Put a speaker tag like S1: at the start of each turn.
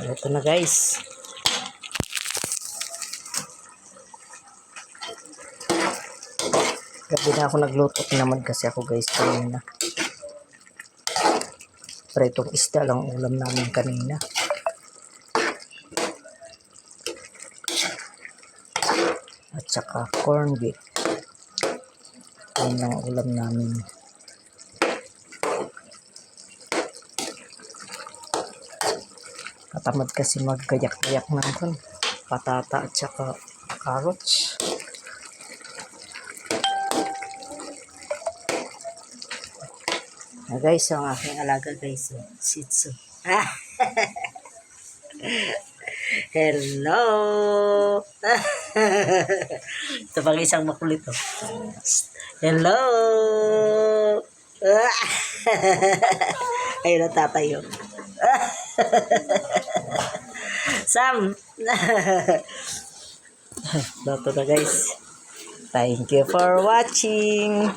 S1: Ito na guys. Gabi na ako nagluto naman kasi ako guys kanina. Pritong isda lang ulam namin kanina. At saka corn beef. Yan lang ulam namin. Katamad kasi magkayak-kayak ng patata at saka carrots. Guys, ang aking alaga guys, Shih Tzu. Hello! Ito pang isang makulit. Hello! Ayun na tatayo. Sam! Ito na guys. Thank you for watching.